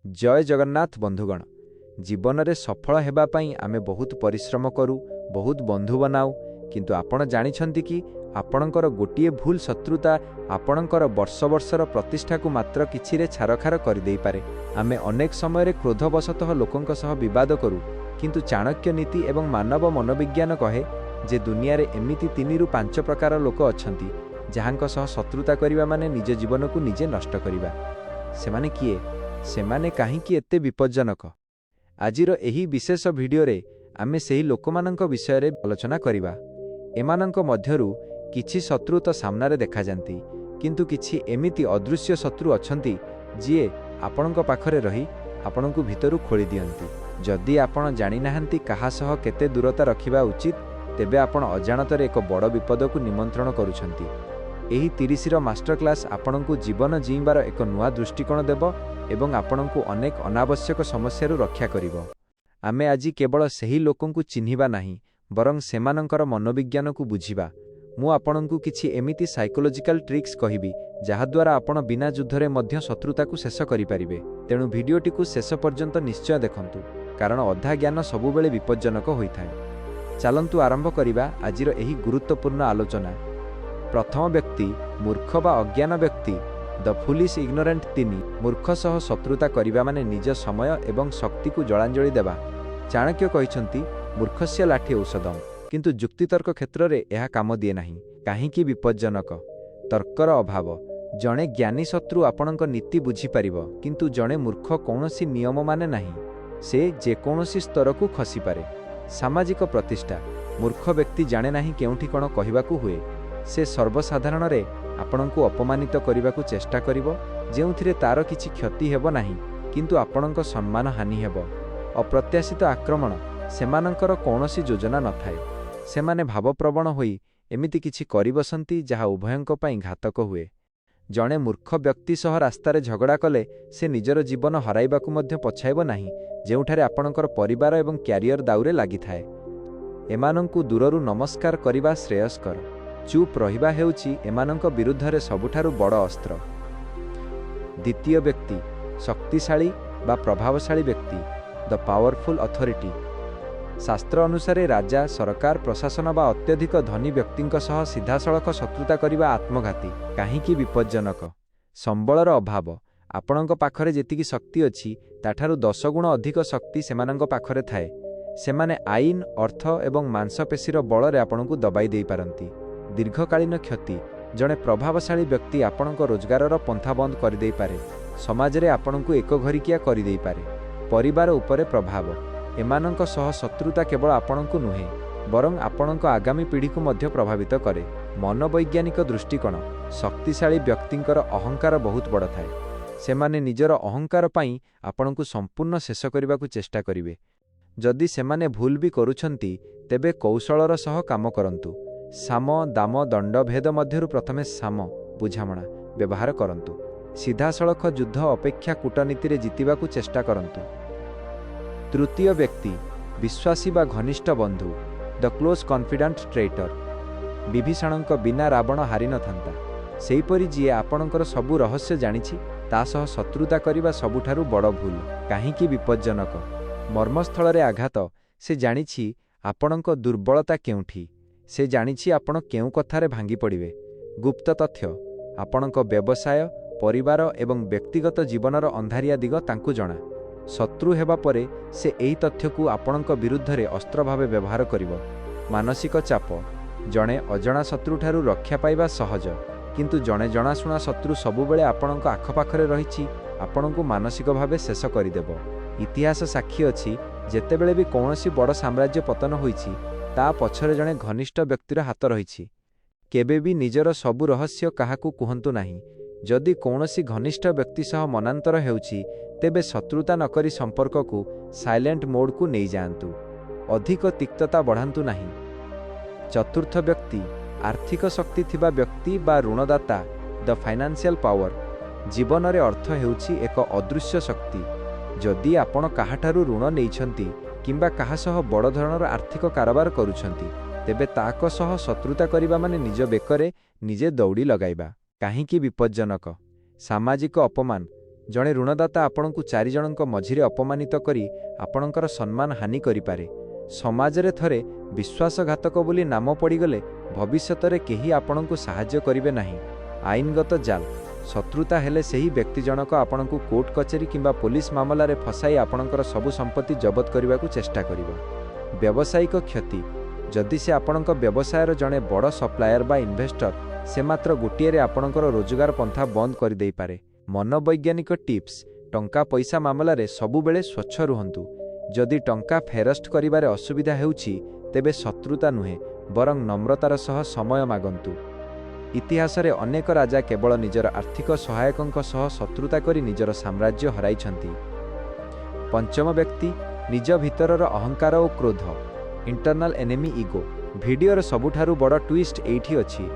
जय जगन्नाथ बंधुगण। जीवन में सफल हेबाई आमे बहुत परिश्रम करूँ, बहुत बंधु बनाऊ, किंतु आपण जानिछंती कि आपणकर गोटिए भूल शत्रुता आपणकर वर्ष वर्षर प्रतिष्ठा को मात्र किछिरे छारखार करदे पारे। आमे अनेक समय क्रोधवशतः लोकंक सह विवाद करूँ, किंतु चाणक्य नीति एवं मानव मनोविज्ञान कहे जे दुनिया रे एमिति 3 ରୁ 5 प्रकार लोक अछंती जहांक सह शत्रुता करिबा माने निज जीवन को निजे नष्ट करिबा। सेमाने किए, सेमाने काहींकि एते विपज्जनक? आजिर एही विशेष भिडियो रे आमे सेही लोकमानंक विषय रे आलोचना करिबा। एमानंक मध्यरु किछि शत्रु तो सामनारे देखा जांती, किंतु किछि एमिति अदृश्य शत्रु अछंती जिए आपणक पाखरे रही आपणकु भितरु खोली दियंती। जदि आपण जानि नाहंती काहा सह केते दूरता रखिबा उचित, तेबे आपण अजाणतरे एक बड़ विपद को निमंत्रण करूछंती। एही 30 रो मास्टर क्लास आपणकु जीवन जीवार एक नुआ दृष्टिकोण देव एवं आपणकु अनेक अनावश्यक समस्यारु रक्षा करिवो। आमे आजि केवल सेही लोकंकु चिन्हिबा नाही, बरं सेमानंकर मनोविज्ञान को बुझिबा। मु आपणकु किछि एमिति साइकोलॉजिकल ट्रिक्स कहिबि जहा द्वारा आपण बिना युद्धरे मध्य शत्रुता को शेष करि परिबे। तेणु भिडियोटी को शेष पर्यंत निश्चय देखंतु, कारण अधा ज्ञान सबुबेले विपज्जनक होइथाय। चलंतु आरंभ करिबा आजिर एही गुरुत्वपूर्ण आलोचना। प्रथम व्यक्ति मूर्ख बा अज्ञान व्यक्ति, द फुलिश इग्नोरेंट। 3 मूर्ख सह शत्रुता करिबा माने निज समय एवं शक्ति को जलांजलि देबा। चाणक्य कहिसंती मूर्खस्य लाठी औषधम, किंतु युक्तितर्क क्षेत्र रे एहा काम दिए नाही। काहींकि विपज्जनक? तर्कर अभाव। जणे ज्ञानी शत्रु आपणक नीति बुझी परिबो, किंतु जणे मूर्ख कौनसी नियम माने नाही। से जे कौनसी स्तर को खसी पारे। सामाजिक प्रतिष्ठा। मूर्ख व्यक्ति जाने नाही केउठी कोन कहिबाकू हुए। से सर्वसाधारण रे आपणकू अपमानित करिबाकू चेष्टा करिवो, जेउथिरे तार किछि क्षति हेबो नाही, किंतु आपणक सम्मान हानि हेबो। अप्रत्याशित आक्रमण। सेमानंकर कौनसी योजना नथाय। सेमाने भावप्रवण होई एमिति किछि करि बसंती जहा उभयंक पई घातक हुए। जणे मूर्ख व्यक्ति सह रास्तारे झगड़ा कले से निजर जीवन हराइबाकू मध्य पछाइबो नाही, जेउठारे आपणकर परिवार एवं क्यारियर दाउरे लागि थाए। एमानंकू दूररू नमस्कार करिबा श्रेयस्कर। चुप रहिबा हेउछि एमानंक विरुद्धरे सबुठारु बड़ अस्त्र। द्वितीय व्यक्ति शक्तिशाली बा प्रभावशाली व्यक्ति, द पावरफुल अथॉरिटी। शास्त्र अनुसारे राजा, सरकार, प्रशासन बा अत्यधिक धनी व्यक्तिंक सह सीधासळख शत्रुता करिबा आत्मघाती। काहींकि विपज्जनक? संबळर अभाव। आपणक पाखरे जेतिकी शक्ति अछि ताठारु 10 गुण अधिक शक्ति सेमानंक पाखरे थाए। सेमाने आईन, अर्थ एवं मांसपेशीर बଳରେ आपणकू दबाई देई पारंती। दीर्घकालीन क्षति। जणे प्रभावशाली व्यक्ति आपणक रोजगारर पंथा बंद कर देई पारे। समाज रे आपणकू एक घरिकिया कर देई पारे। परिवार उपरे प्रभाव। एमानंक सह शत्रुता केवल आपणकू नुहे, बरं आपणक आगामी पीढ़ी को मध्य प्रभावित करे। मनोवैज्ञानिक दृष्टिकोण। शक्तिशाली व्यक्तिंकर अहंकार बहुत बड़ थाए। सेमाने निजर अहंकार पाई आपणकू संपूर्ण शेष करबाकू चेष्टा करिवे। जदि सेमाने भूल भी करूछंती, तेबे कौशलर सह काम करंतु। साम, दाम, दंड भेद मध्यरु प्रथमे साम बुझामणा व्यवहार करंतु। सीधासळख युद्ध अपेक्षा कूटनीति रे जितिबाकू चेष्टा करंतु। तृतीय व्यक्ति विश्वासी बा घनिष्ठ बंधु, द क्लोज कॉन्फिडेंट ट्रेटर। विभीषणक बिना रावण हारि न थांता। सेहीपरि जिए आपणकर सबु रहस्य जानिछि ता सह शत्रुता करिबा सबुठारु बड़ भूल। काहींकि विपज्जनक? मर्मस्थल रे आघात। से जानिछि आपणक दुर्बलता केउठी। से जानिछि आपण केउ कथारे भांगी पड़िबे। गुप्त तथ्य। आपणक व्यवसाय, परिवार एवं व्यक्तिगत जीवनर अंधारिया दिग तांकु जणा। शत्रु हेबा परे से एही तथ्य को आपणक विरुद्धरे अस्त्र भावे व्यवहार करिवो। मानसिक चाप। जणे अजणा शत्रुठारु रक्षा पाइबा सहज, किंतु जणे जणाशुणा शत्रु सबुबेले आपणक आखपाखरे रहिछि आपणकू मानसिक भावे शेष करिदेबो। इतिहास साक्षी अछि जेतेबेले भी कौनसी बड़ साम्राज्य पतन होइछि ता पछरे जणे घनिष्ठ व्यक्तिर हाथ रहिछि। केबे भी निजर सबु रहस्य काहाकू कुहंतु नाही। जदि कौनसी घनिष्ठ व्यक्ति सह मनांतर हेउछि, तेबे शत्रुता नकरी संपर्क को साइलेंट मोड को नहीं जांतु। अधिक तिक्तता बढ़ांतु नाही। चतुर्थ व्यक्ति आर्थिक शक्ति थिबा व्यक्ति बा ऋणदाता, द फाइनेंशियल पावर। जीवन रे अर्थ हेउछि एक अदृश्य शक्ति। जदि आपण काहाठारु ऋण नेइछंती किंबा काहा सह बड़ धरणर आर्थिक कारोबार करूछंती, तेबे ताक सह शत्रुता करिबा माने निज बेकरे निजे दौड़ी लगाइबा। काहींकि विपज्जनक? सामाजिक अपमान। जणे ऋणदाता आपणकु 4 जनक मझिरे अपमानित करी आपणकर सम्मान हानि करिपारे। समाजरे थरे विश्वासघातक बोली नाम पड़गले भविष्यतरे केही आपणकु साहाय्य करिवे नाही। आईनगत जाल शत्रुता हेले सेही व्यक्ति जनक आपणकु कोर्ट कचेरी किंबा पुलिस मामलारे फसाई आपणकर सबु संपत्ति जबत करिबाकु चेष्टा करिवो। व्यावसायिक क्षति जदि से आपणक व्यवसायर जणे बड़ सप्लायर बा इन्वेस्टर से मात्र गोटिए आपणकर रोजगार पंथा बंद कर देई पारे। मनोवैज्ञानिक टिप्स टंका पैसा मामलारे सबुबेले स्वच्छ रुहंतु। जदि टंका फेरस्ट करिबारे असुविधा हेउछि तेबे शत्रुता नुहे बरं नम्रतार सह समय मागंतु। इतिहासरे अनेक राजा केवल निजर आर्थिक सहायकंक सह शत्रुता करी निजर साम्राज्य हराइछंती। पंचम व्यक्ति निज भितरर अहंकार और क्रोध इंटरनल एनिमी ईगो। भिडियोर सबुठारु बड़ ट्विस्ट एइठी अछि।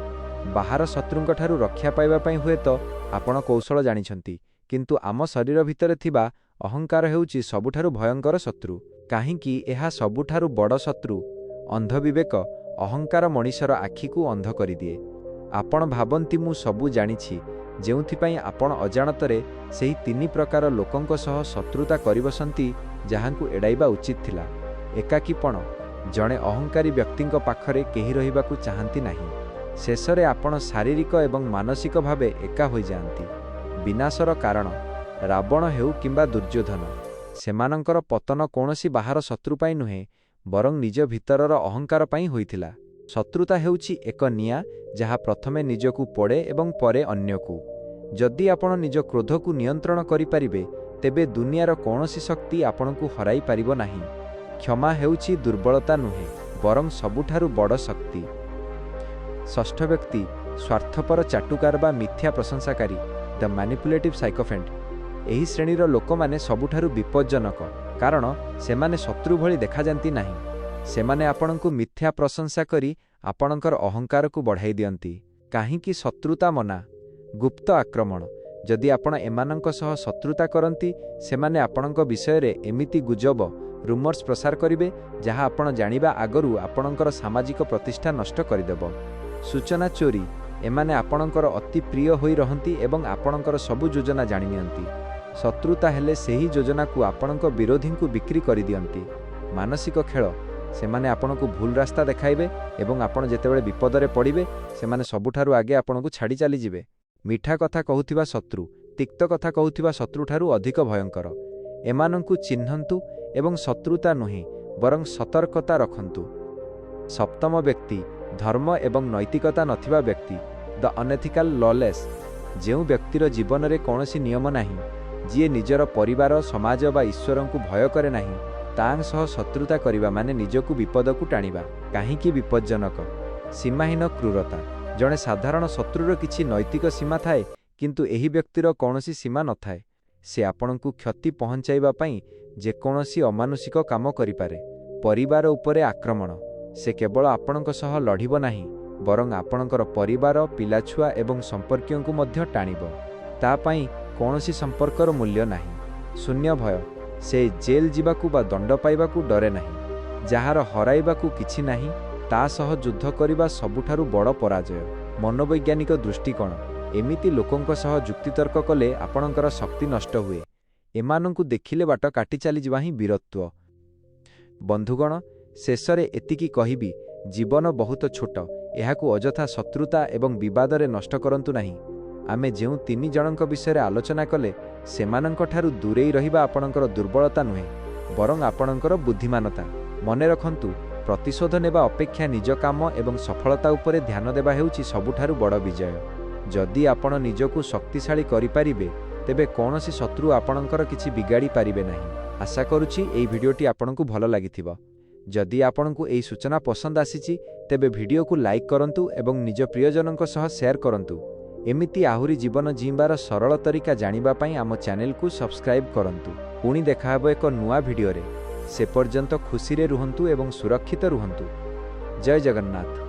बाहर शत्रुंक ठारु रक्षा पाइबा पई हुए तो आपण कौशल जानिछंती, किंतु आम शरीर भितर थिबा अहंकार हेउछि सबुठारु भयंकर शत्रु। काहींकि एहा सबुठारु बड़ शत्रु अंध विवेक अहंकार मनीषर आखि को अंध करिदिए। आपण भाबंती मु सबु जानिछि, जेउथिपाई आपण अजाणतरे सेही 3 प्रकार लोकंक सह शत्रुता करिबसंती जहांकु एडाइबा उचित थिला। एकाकीपण जणे अहंकारी व्यक्तिंक पाखरे केही रहिबाकु चाहंती नाही। शेषरे आपण शारीरिक एवं मानसिक भावे एका होई जांती। विनाशर कारण रावण हेउ किंबा दुर्योधन सेमानंकर पतन कोनोसी बाहर शत्रु पाई नुहे बरं निज भितरर अहंकार पाई होइथिला। शत्रुता हेउछि एक निया जहा प्रथमे निजकु पड़े एवं परे अन्यकु। जदि आपण निज क्रोधकु नियंत्रण करि परिबे तेबे दुनियार कोनोसी शक्ति आपणकु हराई परिबो नाही। क्षमा हेउछि दुर्बलता नुहे बरं सबुठारु बड़ शक्ति। षष्ठ व्यक्ति स्वार्थपर चाटुकार बा मिथ्या प्रशंसाकारी द मैनिपुलेटिव साइकोफेंट। एही श्रेणीर लोक माने सबुठारु विपज्जनक कारण सेमाने शत्रु भली देखा जांती नाही। सेमाने आपणकु मिथ्या प्रशंसा करी आपणकर अहंकार को बढ़ाई दियंती। काहींकि शत्रुता मना गुप्त आक्रमण। जदि आपण एमानंक सह शत्रुता करंती सेमाने आपणक विषय रे एमिति गुजब रूमर्स प्रसार करिवे जहा आपण जानिबा आगरु आपणकर सामाजिक प्रतिष्ठा नष्ट करिदेब। सूचना चोरी एमाने आपणकर अति प्रिय होई रहंती एवं आपणकर सबु योजना जानि नियंती। शत्रुता हेले सेही योजना को आपणक विरोधी को बिक्री करि दियंती। मानसिक खेल सेमाने आपणकु भूल रास्ता देखाइबे एवं आपण जेतेबेले विपदरे पड़िबे सेमाने सबुठारु आगे आपणकु छाड़ी चली जिवे। मिठा कथा कहूथिबा शत्रु तिक्त कथा कहूथिबा शत्रुठारु अधिक भयंकर। एमानंकु चिन्हंतु एवं शत्रुता नुहे बरं सतर्कता रखंतु। सप्तम व्यक्ति धर्म एवं नैतिकता नथिबा व्यक्ति द अनएथिकल लॉलेस। जेउ व्यक्तिर जीवन रे कोनोसी नियम नाही, जिए निजर परिवार समाज बा ईश्वरंकु भय करे नाही, तांग सह शत्रुता करिबा माने निजकु विपदकु टाणिबा। काहींकि विपज्जनक सीमाहीन क्रूरता। जणे साधारण शत्रुर किछि नैतिक सीमा थाए किंतु एही व्यक्तिर कोनोसी सीमा नथाए। से आपणकु क्षति पहुंचाइबा पई जे कोनोसी अमानुषिक काम करिपारे। परिवार उपरे आक्रमण से केवल आपणक सह लढिबो नाही बरं आपणकर परिवार पिलाछुआ एवं संपर्कियों मध्य टाणिबो। ता पई कोनोसी संपर्कर मूल्य नाही। शून्य भय से जेल जीवाकू बा दंड पाइबाकू डरे नाही। जहार हराइबाकू किछि नाही ता सह युद्ध करिबा सबुठारु बड़ पराजय। मनोवैज्ञानिक दृष्टिकोण एमिति लोकंक सह जुक्तितर्क कले आपणकर शक्ति नष्ट हुए। एमानंकु देखिले बाट काटी चली जिबा ही वीरत्व। बंधुगण शेषरे एतिकी कहिबी जीवन बहुत छोट। एहाकू अजथा शत्रुता एवं विवादरे नष्ट करंतु नाही। आमे जेउ 3 जनक विषय आलोचना कले सेमानंक ठारु दूरेई रहिबा आपणकर दुर्बलता नुहे बरं आपणकर बुद्धिमानता। मने रखंतु प्रतिशोध नेबा अपेक्षा निज काम एवं सफलता उपरे ध्यान देबा हेउछि सबुठारु बड़ विजय। जदि आपण निजकु शक्तिशाली करि पारिबे तेबे कोनोसी शत्रु आपणकर किछि बिगाड़ी पारिबे नाही। आशा करूछि एई भिडियोटी आपणकु भलो लागिथिबो। जदि आपणकु एई सूचना पसंद आसीछि तेबे भिडियो को लाइक करंतु एवं निज प्रियजनक सह शेयर करंतु। एमिति आहुरी जीवन जीवार सरल तरीका जानिबा पई आम चैनल को सब्सक्राइब करंतु। पुणी देखाहब एक नुआ भिडियो रे। से पर्यंत खुशी रे रुहंतु एवं सुरक्षित रुहंतु। जय जगन्नाथ।